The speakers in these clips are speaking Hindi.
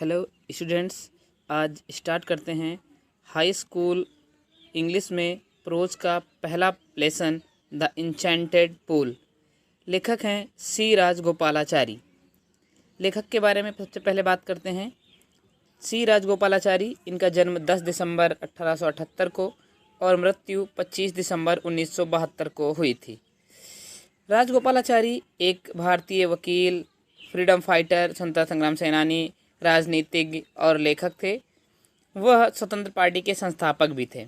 हेलो स्टूडेंट्स, आज स्टार्ट करते हैं हाई स्कूल इंग्लिश में प्रोज का पहला लेसन द इंचेंटेड पूल। लेखक हैं सी राजगोपालाचारी। लेखक के बारे में सबसे पहले बात करते हैं। सी राजगोपालाचारी, इनका जन्म 10 दिसंबर 1878 को और मृत्यु 25 दिसंबर 1972 को हुई थी। राजगोपालाचारी एक भारतीय वकील, फ्रीडम फाइटर, स्वतंत्रता संग्राम सेनानी, राजनीतिज्ञ और लेखक थे। वह स्वतंत्र पार्टी के संस्थापक भी थे।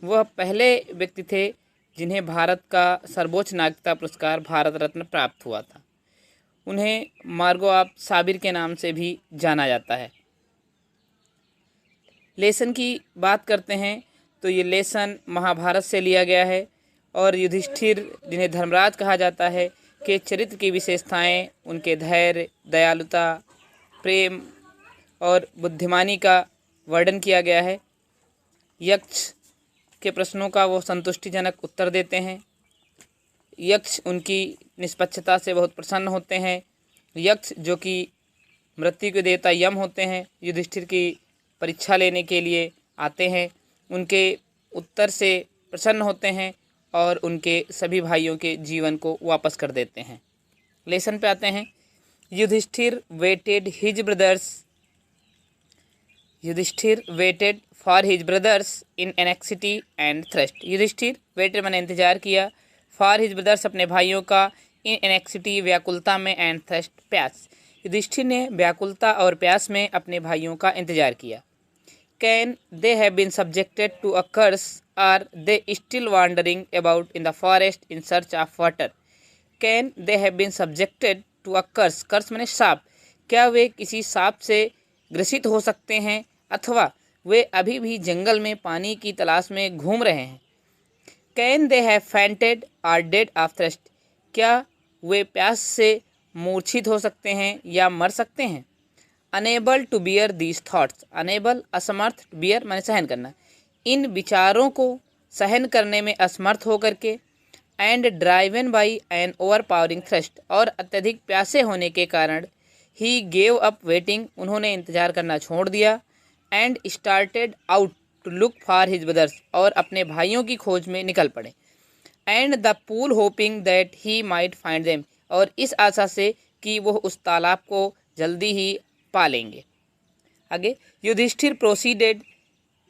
वह पहले व्यक्ति थे जिन्हें भारत का सर्वोच्च नागरिकता पुरस्कार भारत रत्न प्राप्त हुआ था। उन्हें मार्गो ऑफ साबिर के नाम से भी जाना जाता है। लेसन की बात करते हैं तो ये लेसन महाभारत से लिया गया है और युधिष्ठिर, जिन्हें धर्मराज कहा जाता है, के चरित्र की विशेषताएं, उनके धैर्य, दयालुता, प्रेम और बुद्धिमानी का वर्णन किया गया है। यक्ष के प्रश्नों का वो संतुष्टिजनक उत्तर देते हैं। यक्ष उनकी निष्पक्षता से बहुत प्रसन्न होते हैं। यक्ष जो कि मृत्यु के देवता यम होते हैं, युधिष्ठिर की परीक्षा लेने के लिए आते हैं। उनके उत्तर से प्रसन्न होते हैं और उनके सभी भाइयों के जीवन को वापस कर देते हैं। लेसन पे आते हैं। Yudhishthir waited for his brothers in anxiety and thrust. Yudhishthir waited मैंने इंतजार किया, फॉर हिज ब्रदर्स अपने भाइयों का, इन एनेक्सिटी व्याकुलता में, एंड थ्रस्ट प्यास। युधिष्ठिर ने व्याकुलता और प्यास में अपने भाइयों का इंतजार किया। Can they have been subjected to a curse, are they still wandering about in the forest in search of water. Can they have been subjected to a curse, curse मैंने साप। क्या वे किसी साप से ग्रसित हो सकते हैं अथवा वे अभी भी जंगल में पानी की तलाश में घूम रहे हैं। Can they have fainted or dead of thirst, क्या वे प्यास से मूर्छित हो सकते हैं या मर सकते हैं। Unable to bear these thoughts, unable असमर्थ, बियर मैंने सहन करना, इन विचारों को सहन करने में असमर्थ होकर के, and driven by an overpowering thrust, और अत्यधिक प्यासे होने के कारण, ही गेव अप वेटिंग, उन्होंने इंतजार करना छोड़ दिया, and started out to look for his brothers, और अपने भाइयों की खोज में निकल पड़े, and the pool hoping that he might find them, और इस आशा से कि वह उस तालाब को जल्दी ही पा लेंगे। आगे, Yudhishthir proceeded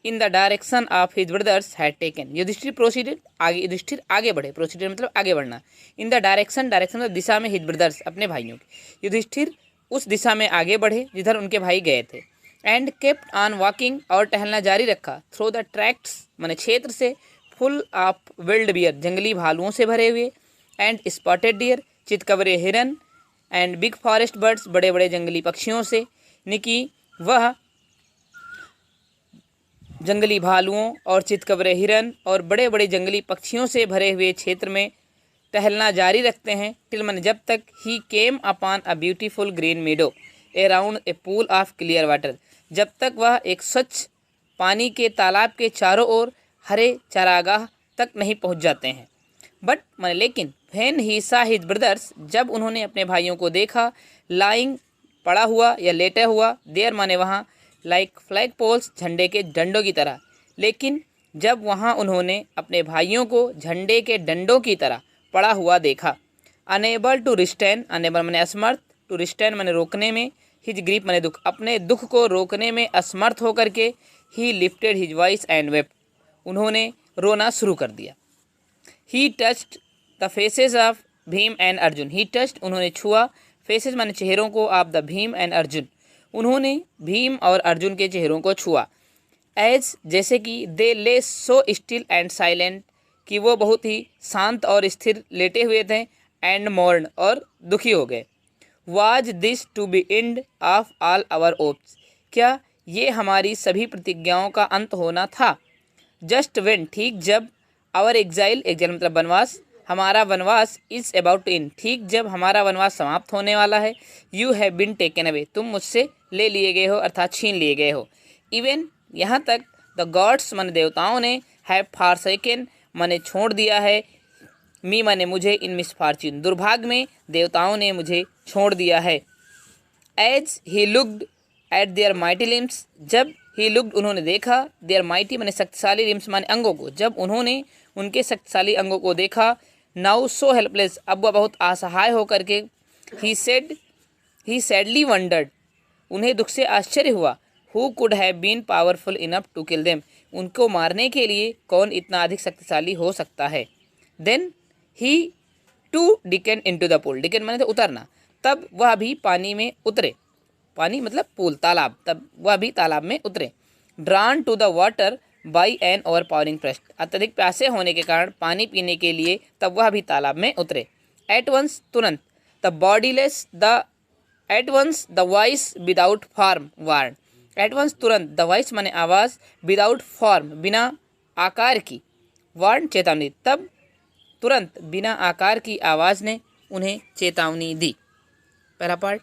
in the direction of his brothers had taken. Yudhishthir proceeded, आगे, युधिष्ठिर आगे बढ़े, प्रोसीडेड मतलब आगे बढ़ना, इन द डायरेक्शन, डायरेक्शन मतलब दिशा में, हिज ब्रदर्स अपने भाइयों के, युधिष्ठिर उस दिशा में आगे बढ़े जिधर उनके भाई गए थे। एंड केप्ट ऑन वॉकिंग, और टहलना जारी रखा, थ्रू द ट्रैक्ट्स माने क्षेत्र से, फुल ऑफ विल्ड बियर, जंगली भालुओं से भरे हुए, एंड स्पॉटेड डियर, चितकबरे हिरन, एंड बिग फॉरेस्ट बर्ड्स, बड़े बड़े जंगली पक्षियों से, निकी वह जंगली भालुओं और चितकबरे हिरन और बड़े बड़े जंगली पक्षियों से भरे हुए क्षेत्र में टहलना जारी रखते हैं, टिल मन जब तक he came upon a beautiful green meadow around a pool of clear water, जब तक वह एक स्वच्छ पानी के तालाब के चारों ओर हरे चारागाह तक नहीं पहुंच जाते हैं। बट माने लेकिन, व्हेन ही सा हिज ब्रदर्स, जब उन्होंने अपने भाइयों को देखा, लाइंग पड़ा हुआ या लेटा हुआ, देयर माने वहाँ, लाइक फ्लैग पोल्स, झंडे के डंडों की तरह, लेकिन जब वहाँ उन्होंने अपने भाइयों को झंडे के डंडों की तरह पड़ा हुआ देखा, अनेबल टू रिस्टेन, अनेबल माने असमर्थ, टू रिस्टेन माने रोकने में, हिज ग्रीप माने दुख, अपने दुख को रोकने में असमर्थ होकर के, ही lifted his voice and wept, उन्होंने रोना शुरू कर दिया। ही touched the faces of Bhim and Arjun, he touched उन्होंने छुआ, फेसेस माने चेहरों को, of the Bhim and Arjun, उन्होंने भीम और अर्जुन के चेहरों को छुआ, एज जैसे कि, दे ले सो स्टिल एंड साइलेंट, कि वो बहुत ही शांत और स्थिर लेटे हुए थे, एंड मोर्न और दुखी हो गए। Was this to be end of all our hopes, क्या ये हमारी सभी प्रतिज्ञाओं का अंत होना था। जस्ट वेन, ठीक जब, आवर एग्जाइल, एग्जाइल मतलब वनवास, हमारा वनवास, इज अबाउट टू इन, ठीक जब हमारा वनवास समाप्त होने वाला है, you have been taken away, तुम मुझसे ले लिए गए हो अर्थात छीन लिए गए हो। इवन यहाँ तक, द गॉड्स मन देवताओं ने, हैव फॉरसेकन मैंने छोड़ दिया है, मी मैंने मुझे, इन मिसफॉर्च्यून दुर्भाग्य में देवताओं ने मुझे छोड़ दिया है। As he looked at their mighty limbs, जब ही लुक्ड उन्होंने देखा, देयर माइटी माने शक्तिशाली, लिम्स माने अंगों को, जब उन्होंने उनके शक्तिशाली अंगों को देखा, नाउ सो हेल्पलेस, अब वह बहुत असहाय होकर के, ही सैडली वंडर्ड, उन्हें दुख से आश्चर्य हुआ, who could have been powerful enough to kill them, उनको मारने के लिए कौन इतना अधिक शक्तिशाली हो सकता है। Then he too descend into the pool, descend माने तो उतरना, तब वह भी पानी में उतरे, पानी मतलब पूल तालाब, तब वह भी तालाब में उतरे। Drawn to the water by an overpowering thrust, अत्यधिक प्यासे होने के कारण पानी पीने के लिए तब वह भी तालाब में उतरे। एट वंस तुरंत, the bodiless the at once the voice without form warned, at once तुरंत, द वॉइस माने आवाज़, विदाउट फॉर्म बिना आकार की, वार्न चेतावनी, तब तुरंत बिना आकार की आवाज़ ने उन्हें चेतावनी दी। पहला पार्ट।